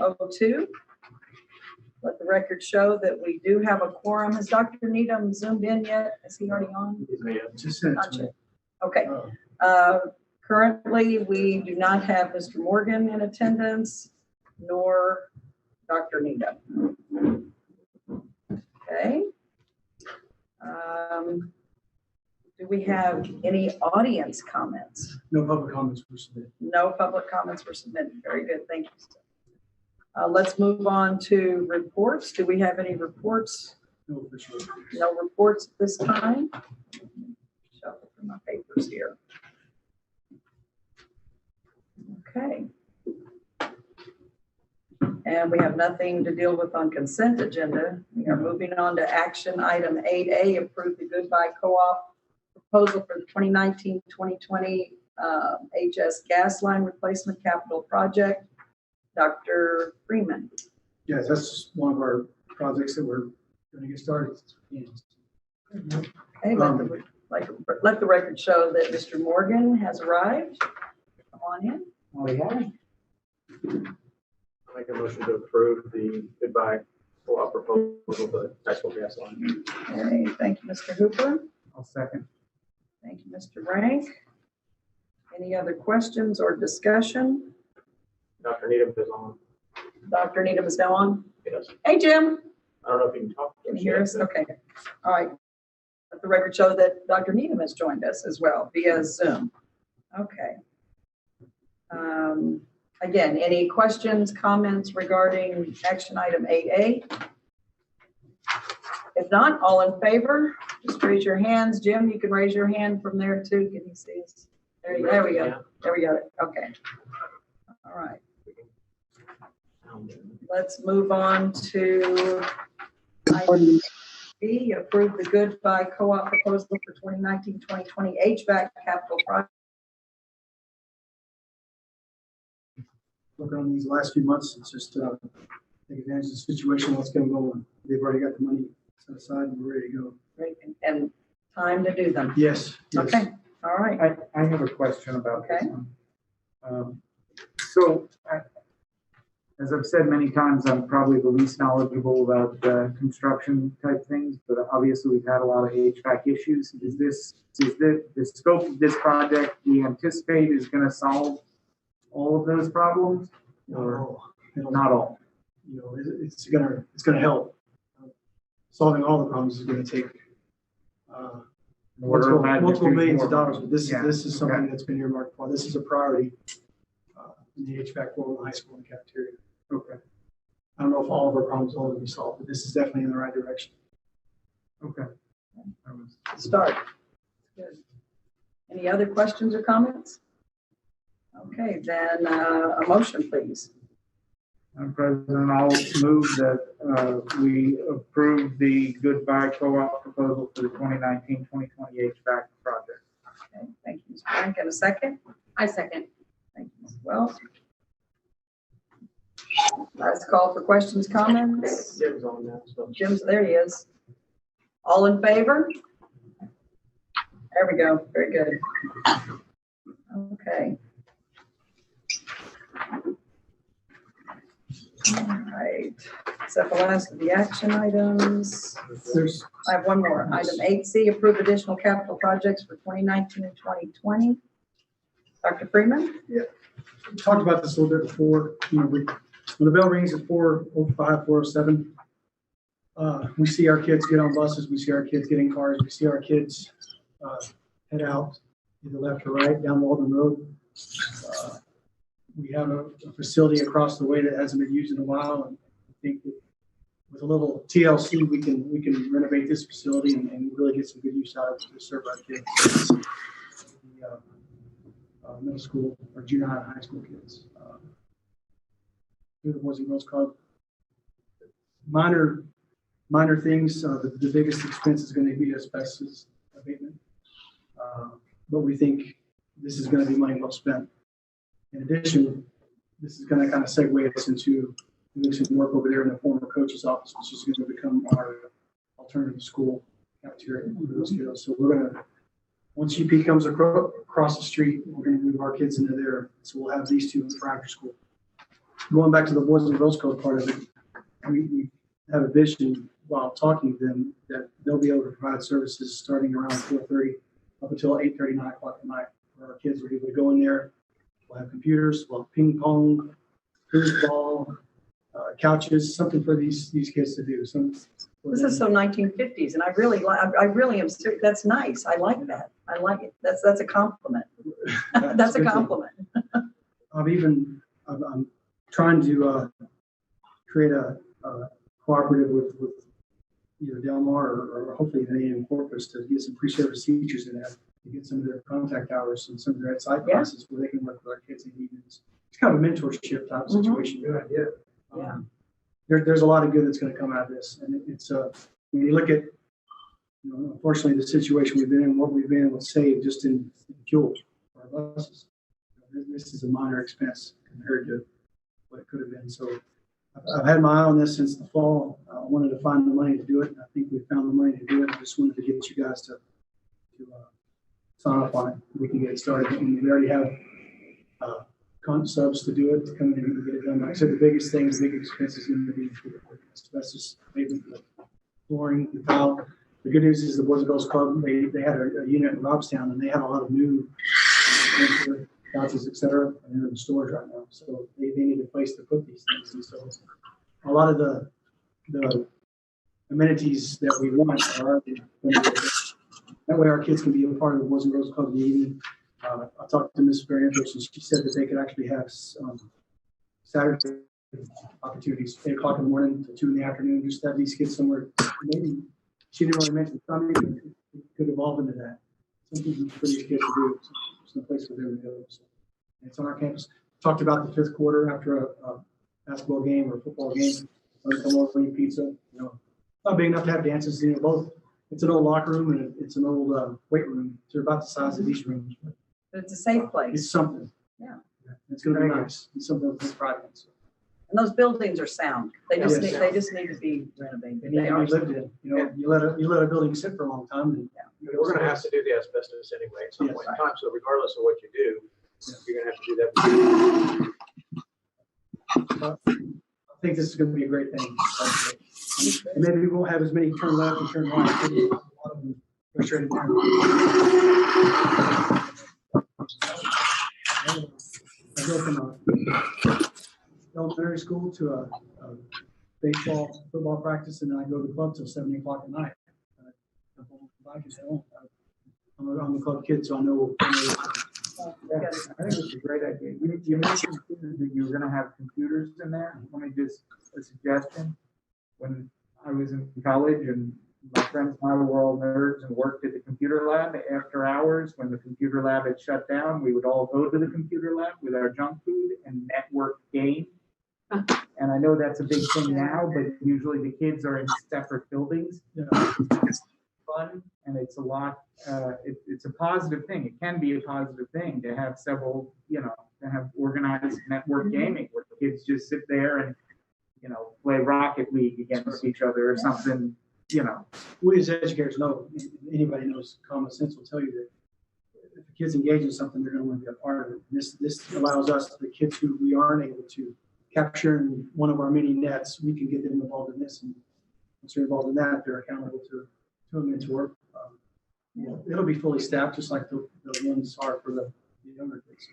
12:02. Let the record show that we do have a quorum. Has Dr. Needham zoomed in yet? Is he already on? Not yet. Okay. Currently, we do not have Mr. Morgan in attendance, nor Dr. Needham. Okay. Do we have any audience comments? No public comments were submitted. No public comments were submitted. Very good. Thank you. Let's move on to reports. Do we have any reports? No, for sure. No reports at this time. Shuffle through my papers here. Okay. And we have nothing to deal with on consent agenda. We are moving on to action item 8A, approve the Goodbye Co-op proposal for the 2019-2020 HS gas line replacement capital project. Dr. Freeman. Yes, that's one of our projects that we're going to get started. Okay, let the record show that Mr. Morgan has arrived. Come on in. Oh, yeah. I make a motion to approve the Goodbye Co-op proposal for the high school gas line. Okay, thank you, Mr. Hooper. I'll second. Thank you, Mr. Rank. Any other questions or discussion? Dr. Needham is on. Dr. Needham is now on. Yes. Hey, Jim. I don't know if you can talk. Can you hear us? Okay. All right. Let the record show that Dr. Needham has joined us as well via Zoom. Okay. Again, any questions, comments regarding action item 8A? If not, all in favor, just raise your hands. Jim, you can raise your hand from there too. Can you see us? There we go. There we go. Okay. All right. Let's move on to item B, approve the Goodbye Co-op proposal for 2019-2020 HVAC capital project. Working on these last few months, it's just take advantage of the situation, what's going on. They've already got the money set aside and we're ready to go. Great. And time to do them. Yes. Okay. All right. I have a question about Okay. this one. As I've said many times, I'm probably the least knowledgeable about construction type things, but obviously we've had a lot of HVAC issues. Is the scope of this project we anticipate is going to solve all of those problems, or not all? You know, it's gonna help. Solving all the problems is going to take multiple millions of dollars. But this is something that's been earmarked for. This is a priority in the HVAC world, in the high school and cafeteria. Okay. I don't know if all of our problems will be solved, but this is definitely in the right direction. Okay. Start. Good. Any other questions or comments? Okay, then a motion, please. Madam President, I'll move that we approve the Goodbye Co-op proposal for the 2019-2020 HVAC project. Okay, thank you, Mr. Frank. And a second? I second. Thank you, Ms. Wells. Last call for questions, comments. Jim's on now. So. Jim's, there he is. All in favor? There we go. Very good. Okay. All right. Is that the last of the action items? I have one more. Item 8C, approve additional capital projects for 2019 and 2020. Dr. Freeman? Yeah. We talked about this a little bit before. You know, when the bell rings at 4:05, 4:07, we see our kids get on buses. We see our kids get in cars. We see our kids head out either left or right down Walden Road. We have a facility across the way that hasn't been used in a while, and I think that with a little TLC, we can renovate this facility and really get some good use out of it to serve our kids. The middle school or junior high and high school kids. The Boys and Girls Club. Minor things. The biggest expense is going to be asbestos abatement, but we think this is going to be money well spent. In addition, this is going to kind of segue us into doing some work over there in the former coach's office, which is going to become our alternative school cafeteria for those kiddos. So we're going to, once UP comes across the street, we're going to move our kids into there. So we'll have these two for after school. going back to the Boys and Girls Club part of it, we have a vision while talking to them that they'll be able to provide services starting around 4:30 up until 8:30, 9 o'clock at night. Where our kids will be able to go in there. We'll have computers, we'll have ping pong, foosball, couches, something for these kids to do. This is so 1950s, and I really am. That's nice. I like that. I like it. That's a compliment. That's a compliment. I'm trying to create a cooperative with either Del Mar or hopefully the AM Corpus to get some pre-service teachers in there to get some of their contact hours and some of their side classes where they can work with our kids in the evenings. It's kind of a mentorship type of situation. Good idea. Yeah. There's a lot of good that's going to come out of this, and it's when you look at, unfortunately the situation we've been in, what we've been able to save just in fuel for our buses. This is a minor expense compared to what it could have been. So I've had my eye on this since the fall. I wanted to find the money to do it, and I think we found the money to do it. I just wanted to get you guys to sign up on it. We can get it started, and we already have subs to do it, to come in and get it done. Like I said, the biggest thing, the big expense is going to be asbestos, pavement, the flooring, the tile. The good news is the Boys and Girls Club, they had a unit in Robstown, and they had a lot of new couches, et cetera, and they're in storage right now. So they need a place to put these things. And so a lot of the amenities that we want are already that way our kids can be a part of the Boys and Girls Club in the evening. I talked to Ms. Barrientos, and she said that they could actually have Saturday opportunities, 8 o'clock in the morning to 2 in the afternoon, just have these kids somewhere. Maybe she didn't really mention Sunday, but it could evolve into that. Something for these kids to do. There's no place for them to go. So it's on our campus. Talked about the fifth quarter after a basketball game or a football game. Come over and eat pizza. Not big enough to have dances. Both. It's an old locker room and it's an old weight room. They're about the size of these rooms. But it's a safe place. It's something. Yeah. It's going to be nice. It's something to take pride in. So. And those buildings are sound. They just Yes. need to be renovated. They need to be lived in. You let a building sit for a long time. And, We're going to have to do the asbestos anyway at some Yes. point in time. So regardless of what you do, you're going to have to do that. I think this is going to be a great thing. And maybe we won't have as many turn left and turn right. Maybe a lot of them go straight and turn. I go from a elementary school to a baseball, football practice, and then I go to the club till 7 o'clock at night. I'm a club kid, so I know. Yeah, I think it's a great idea. You mentioned that you were going to have computers in there. Let me just, a suggestion. When I was in college and my friends and I were all nerds and worked at the computer lab after hours, when the computer lab had shut down, we would all go to the computer lab with our junk food and network game. And I know that's a big thing now, but usually the kids are in separate buildings. It's fun, and it's a lot, it's a positive thing. It can be a positive thing to have several, to have organized network gaming where the kids just sit there and, play Rocket League against each other or something, We as educators know, anybody knows, common sense will tell you that if the kids engage in something, they're going to want to be a part of it. And this allows us, the kids who we aren't able to capture in one of our mini nets, we can get them involved in this. And once they're involved in that, they're accountable to a mentor. It'll be fully staffed, just like the ones are for the younger kids.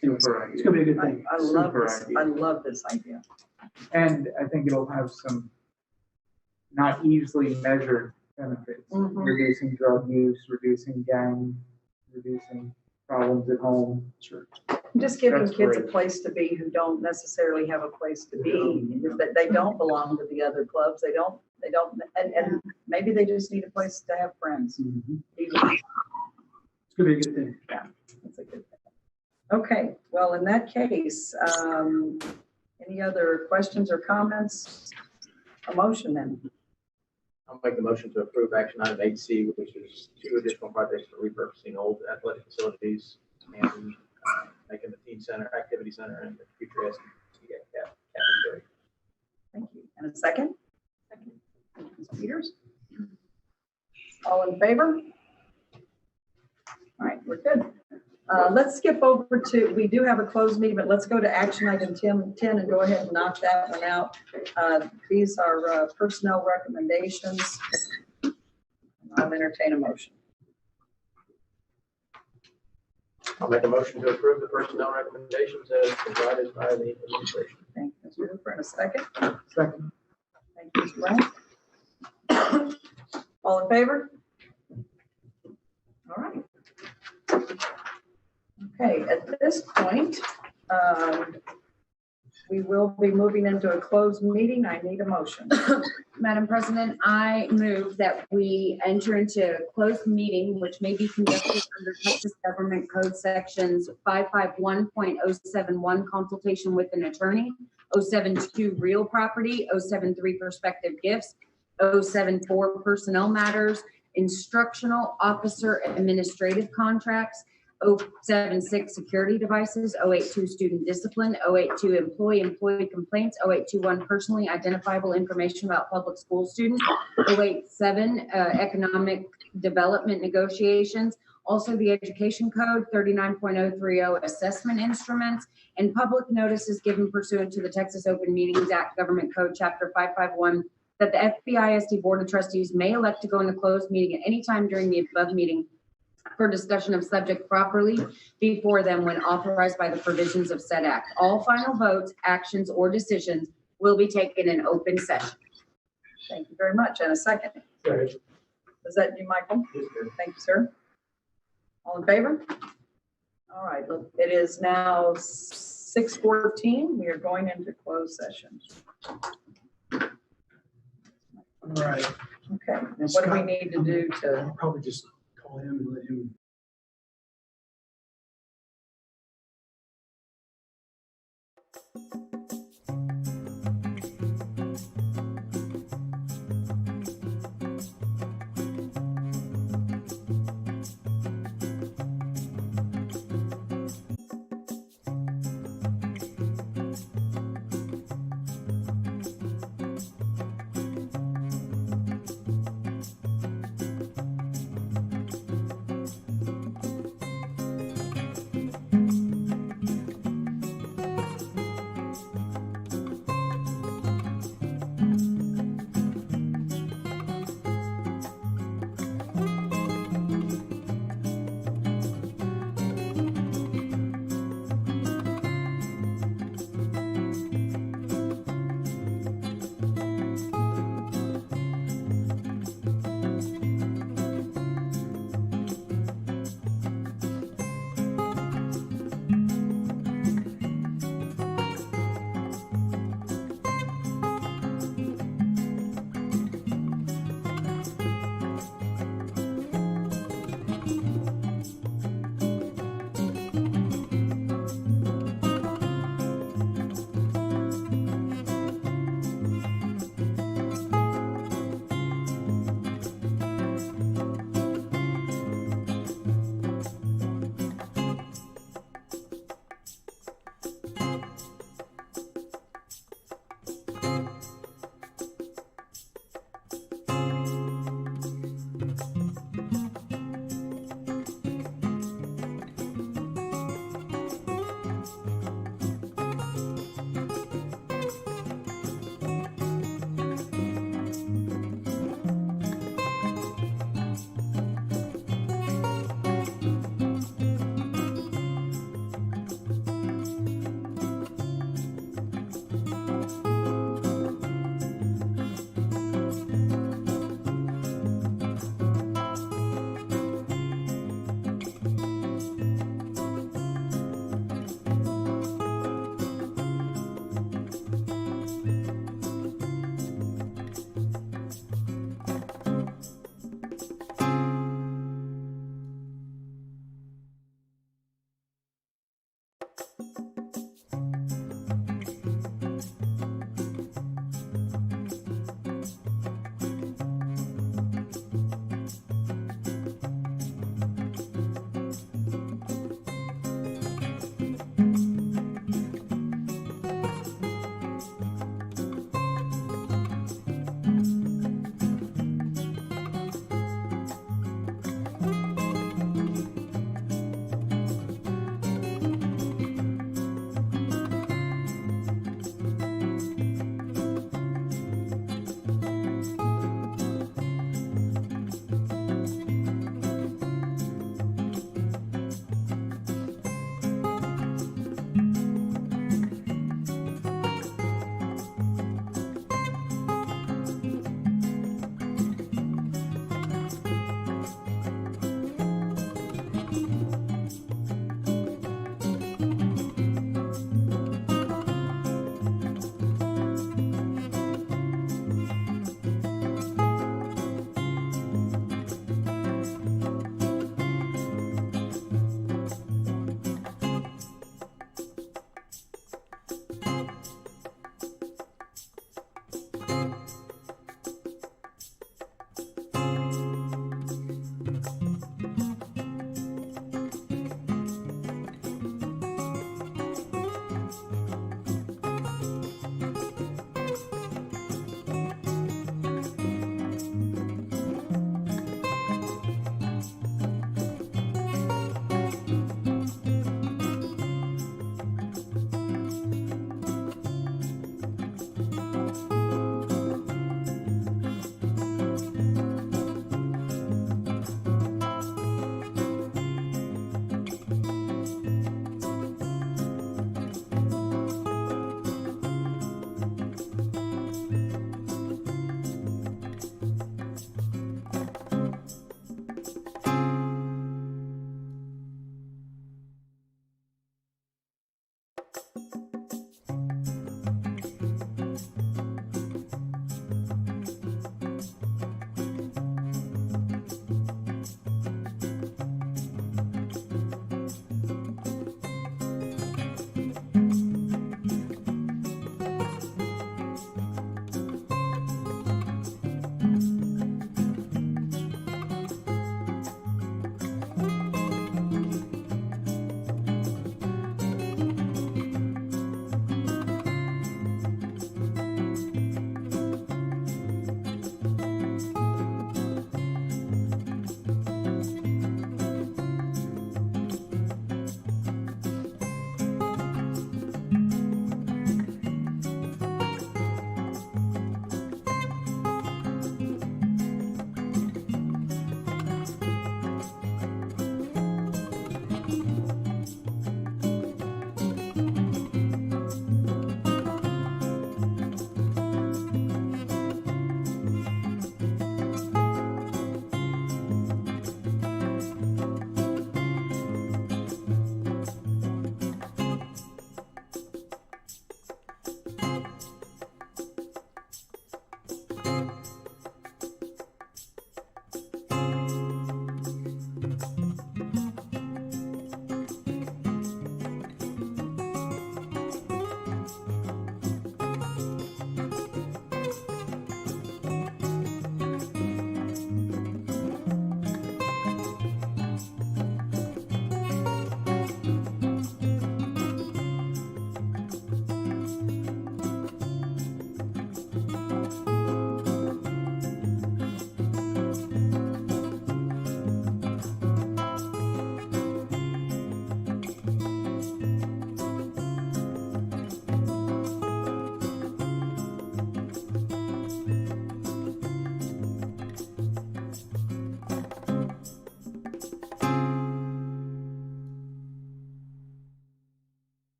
Super It's going to be a good thing. I love this idea. And I think it'll have some not easily measured benefits. Mhm. Reducing drug use, reducing gang, reducing problems at home. Sure. Just giving That's kids a great. place to be who don't necessarily have a place to be, that they don't belong to the other clubs. They don't, and maybe they just need a place to have friends. It's going to be a good thing. Yeah, that's a good thing. Okay, well, in that case, any other questions or comments? A motion then. I'll make the motion to approve action item 8C, which is 2 additional projects for repurposing old athletic facilities and making the teen center, activity center, and the future cafeteria. Thank you. And a second? Second. Ms. Peters? All in favor? All right, we're good. Let's skip over to, we do have a closed meeting, but let's go to action item 10 and go ahead and knock that one out. These are personnel recommendations. I'll entertain a motion. I'll make a motion to approve the personnel recommendations as provided by the administration. Thank you, Mr. Hooper, in a second. Second. Thank you, Mr. Brown. All in favor? All right. Okay, at this point, we will be moving into a closed meeting. I need a motion. Madam President, I move that we enter into a closed meeting which may be conducted under Texas Government Code Sections 551.071 consultation with an attorney, 072 real property, 073 prospective gifts, 074 personnel matters, instructional officer administrative contracts, 076 security devices, 082 student discipline, 082 employee complaints, 0821 personally identifiable information about public school students, 087 economic development negotiations, also the education code 39.030 assessment instruments, and public notices given pursuant to the Texas Open Meetings Act Government Code Chapter 551 that the FBISD Board of Trustees may elect to go into closed meeting at any time during the above meeting for discussion of subject properly before them when authorized by the provisions of said act. All final votes, actions, or decisions will be taken in open session. Thank you very much. And a second. Sorry. Is that you, Michael? Thank you, sir. All in favor? All right, look, it is now 6:14. We are going into closed session. All right. Okay, and what do we need to do to? I'll probably just call him and let him.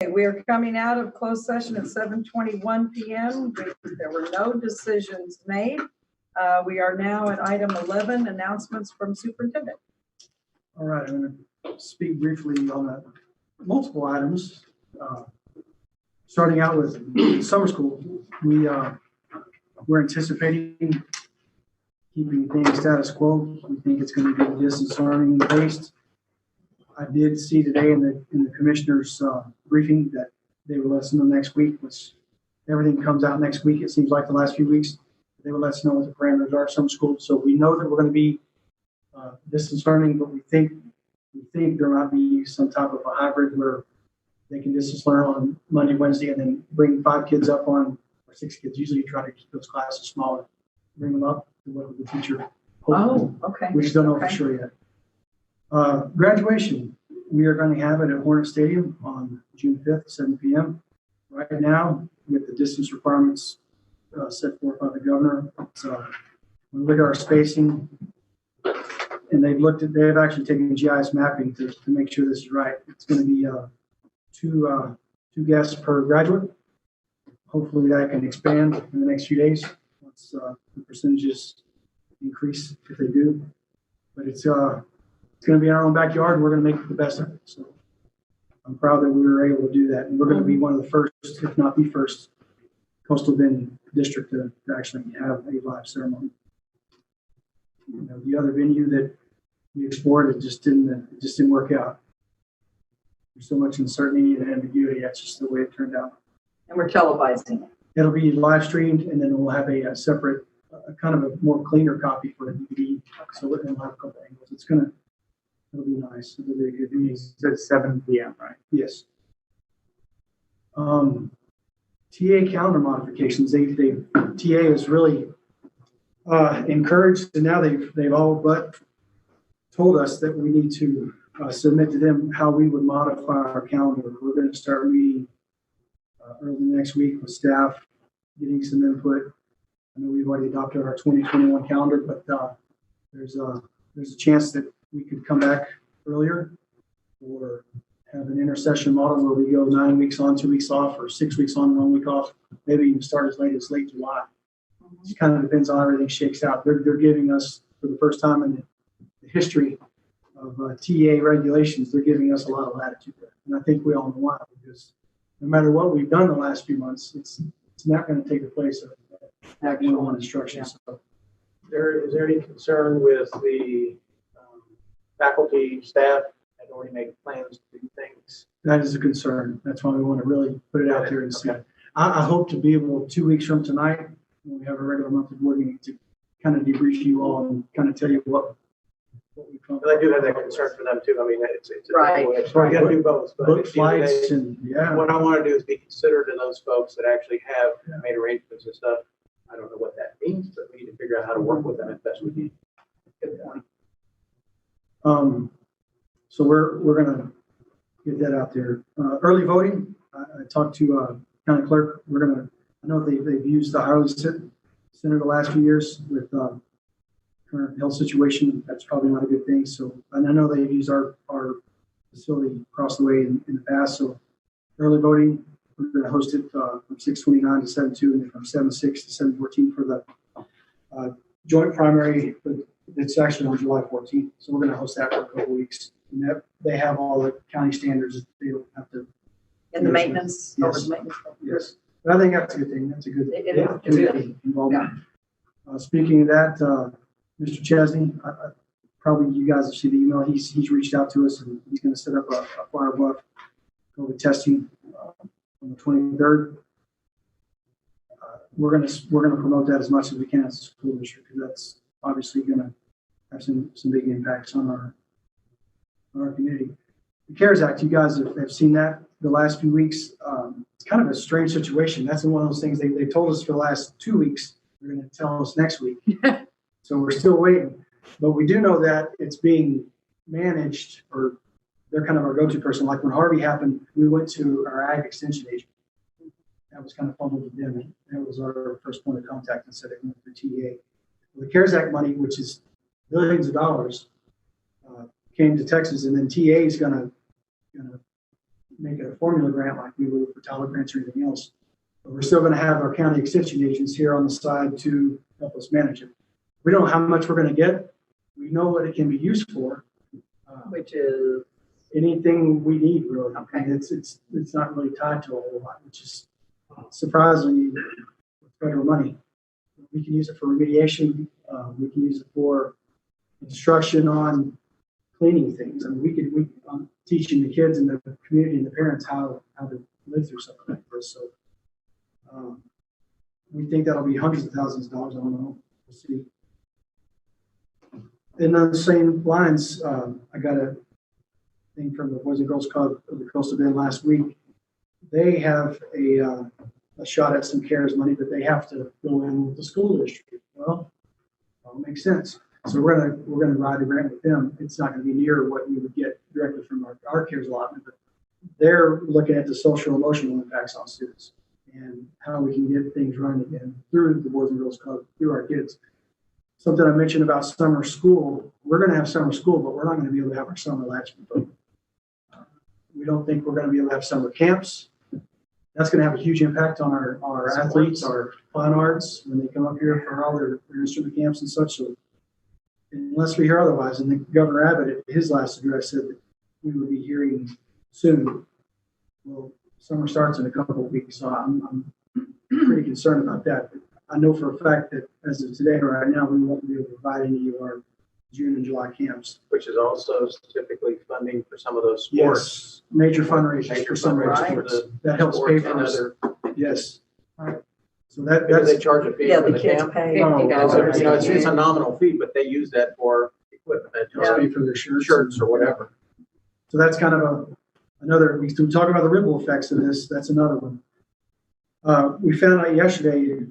Okay, we are coming out of closed session at 7:21 PM. There were no decisions made. We are now at item 11, announcements from superintendent. All right, I'm going to speak briefly on multiple items. Starting out with summer school, we're anticipating keeping things status quo. We think it's going to be distance learning based. I did see today in the commissioner's briefing that they will let us know next week, which everything comes out next week. It seems like the last few weeks, they will let us know what the parameters are of some schools. So we know that we're going to be distance learning, but we think there might be some type of a hybrid where they can distance learn on Monday, Wednesday, and then bring 5 kids up on, or 6 kids. Usually you try to keep those classes smaller, bring them up to what the teacher. Oh, okay. We just don't know Okay. for sure yet. Graduation, we are going to have it at Hornet Stadium on June 5th, 7 p.m. Right now, with the distance requirements set forth by the governor, we look at our spacing, and they've actually taken GIS mapping to make sure this is right. It's going to be two guests per graduate. Hopefully that can expand in the next few days once the percentages increase if they do. But it's going to be in our own backyard, and we're going to make the best of it. So I'm proud that we were able to do that. And we're going to be one of the first, if not the first, coastal bend district to actually have a live ceremony. The other venue that we explored, it just didn't work out. There's so much uncertainty and ambiguity. That's just the way it turned out. And we're televising it. It'll be live streamed, and then we'll have a separate, kind of a more cleaner copy for the DVD. So we'll have a couple angles. It'll be nice. It'll be a good You meeting. said 7 p.m., right? Yes. TA calendar modifications. TA is really encouraged, and now they've all but told us that we need to submit to them how we would modify our calendar. We're going to start meeting early next week with staff, getting some input. I know we've already adopted our 2021 calendar, but there's a chance that we could come back earlier, or have an intercession model where we go 9 weeks on, 2 weeks off, or 6 weeks on, 1 week off. Maybe even start as late July. It kind of depends on how everything shakes out. They're giving us, for the first time in the history of TA regulations, they're giving us a lot of latitude there. And I think we all know why, because no matter what we've done the last few months, it's not going to take the place of actual instruction. So, Is there any concern with the faculty, staff, had already made plans to do things? that is a concern. That's why we want to really put it out there and see. Okay. I hope to be able, 2 weeks from tonight, when we have a regular monthly board meeting, to kind of debrief you all and kind of tell you what we've come. But I do have that concern for them too. I mean, it's Right. So I got to do both. But Book at the end of the flights day, and, yeah. what I want to do is be considerate of those folks that actually have made arrangements and stuff. I don't know what that means, but we need to figure out how to work with them as best we can. Good point. So we're gonna get that out there. Early voting, I talked to county clerk. I know they've used the Harley Center the last few years with current health situation. That's probably not a good thing. So, and I know they've used our facility across the way in the past. So early voting, we're gonna host it from 6:29 to 7:02, and then from 7:06 to 7:14 for the joint primary. But it's actually on July 14th. So we're gonna host that for a couple weeks. And that they have all the county standards. They don't have to. In the maintenance, Yes. over the maintenance. Yes, but I think that's a good thing. That's a good It is. community involvement. Speaking of that, Mr. Chesney, probably you guys have seen the email. He's reached out to us, and he's going to set up a Fire Bluff COVID testing on the 23rd. We're going to promote that as much as we can as a school district, because that's obviously going to have some big impacts on our community. The CARES Act, you guys have seen that the last few weeks. It's kind of a strange situation. That's one of those things they told us for the last 2 weeks. They're going to tell us next week. So we're still waiting. But we do know that it's being managed, or they're kind of our go-to person. Like when Harvey happened, we went to our ag extension agent. That was kind of fun with them. That was our first point of contact instead of going through TA. Well, the CARES Act money, which is billions of dollars, came to Texas, and then TA is going to make it a formula grant like we would for Tyler grants or anything else. But we're still going to have our county extension agents here on the side to help us manage it. We don't know how much we're going to get. We know what it can be used for. Which is, Anything we need, really. Okay. And it's not really tied to a whole lot, which is surprisingly with federal money. We can use it for remediation. We can use it for instruction on cleaning things. I mean, we teaching the kids and the community and the parents how to live through something like this. So we think that'll be hundreds of thousands of dollars. I don't know. We'll see. And on the same lines, I got a thing from the Boys and Girls Club of the Coastal Bend last week. They have a shot at some CARES money, but they have to go in with the school district. Well, that makes sense. So we're gonna ride the grant with them. It's not gonna be near what we would get directly from our CARES allotment, but they're looking at the social emotional impacts on students and how we can get things running again through the Boys and Girls Club, through our kids. Something I mentioned about summer school, we're going to have summer school, but we're not going to be able to have our summer latchman program. We don't think we're going to be able to have summer camps. That's going to have a huge impact on our athletes, our fine arts, when they come up here for all their instrument camps and such. So unless we hear otherwise, and Governor Abbott, at his last address, said that we would be hearing soon. Well, summer starts in a couple of weeks, so I'm pretty concerned about that. But I know for a fact that as of today, right now, we won't be able to provide any of our June and July camps. Which is also typically funding for some of those sports. Yes, major fundraisers for some of our Right. sports. That helps pay for us. Yes. So Because that's, they charge a fee yeah, for the the kids camp. pay. $50. You know, it's a nominal fee, but they use that for equipment, that helps pay for their shirts. shirts or whatever. So that's kind of another, we talk about the ripple effects of this. That's another one. We found out yesterday,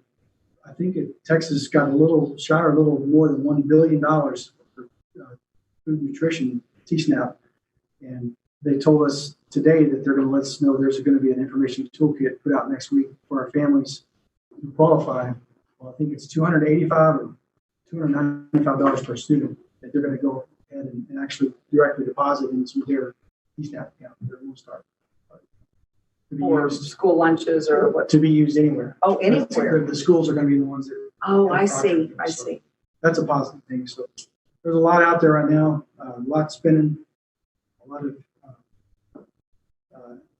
I think Texas got a little more than $1 billion for food nutrition TSNAP. And they told us today that they're going to let us know there's going to be an information toolkit put out next week for our families who qualify. Well, I think it's $285 or $295 per student that they're going to go ahead and actually directly deposit into their TSNAP account, their Lone Star. To be Or used- school lunches or what? to be used anywhere. Oh, anywhere. The schools are going to be the ones that. Oh, I see. I see. That's a positive thing. So there's a lot out there right now, a lot spinning, a lot of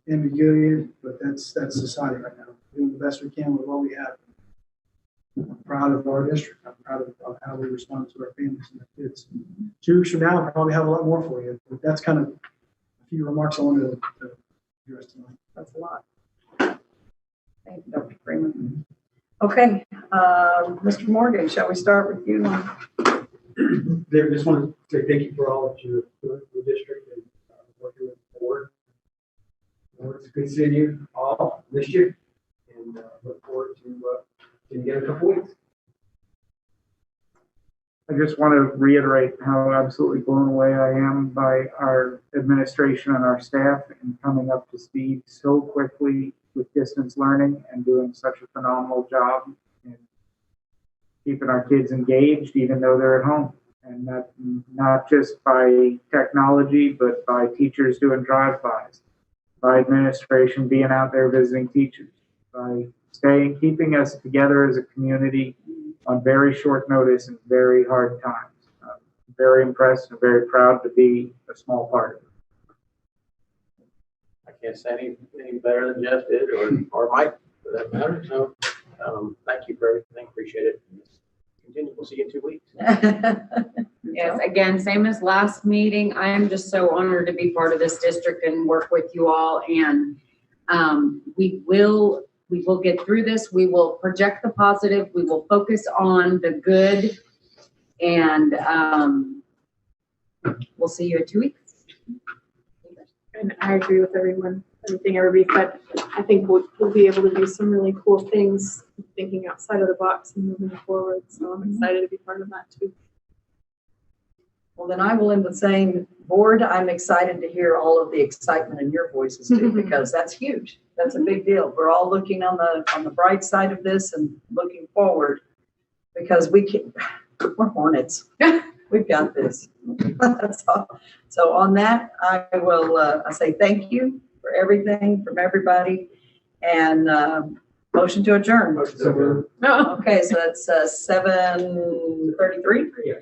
ambiguity, but that's society right now. Doing the best we can with what we have. I'm proud of our district. I'm proud of how we respond to our families and our kids. 2 weeks from now, I'll probably have a lot more for you. But that's kind of a few remarks I wanted to address tonight. That's a lot. Thank you, Dr. Freeman. Okay, Mr. Morgan, shall we start with you? David, just want to say thank you for all that you're doing for the district and working with the board. It's good seeing you all this year, and look forward to seeing you in a couple weeks. I just want to reiterate how absolutely blown away I am by our administration and our staff in coming up to speed so quickly with distance learning and doing such a phenomenal job in keeping our kids engaged even though they're at home. And that not just by technology, but by teachers doing drive-bys, by administration being out there visiting teachers, by keeping us together as a community on very short notice and very hard times. I'm very impressed and very proud to be a small part of it. I can't say any better than Jeff did or Mike for that matter. So thank you for everything. Appreciate it. Continue. We'll see you in 2 weeks. Yes, again, same as last meeting. I am just so honored to be part of this district and work with you all. And we will get through this. We will project the positive. We will focus on the good. And we'll see you in 2 weeks. And I agree with everything everybody said. I think we'll be able to do some really cool things, thinking outside of the box and moving forward. So I'm excited to be part of that too. Well, then I will end with saying, board, I'm excited to hear all of the excitement in your voices too, because that's huge. That's a big deal. We're all looking on the bright side of this and looking forward because we're hornets. We've got this. That's all. So on that, I will I say thank you for everything from everybody. And motion to adjourn. Motion to adjourn. No. Okay, so that's 7:33. Yeah.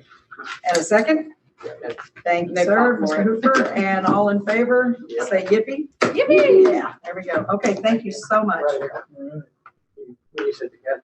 And a second? Thank you, Make sir, pop for Mr. it. Hooper. And all in favor, Yep. say yippee. Yippee! Yeah, there we go. Okay, thank you so much. Right here. All right. When you said the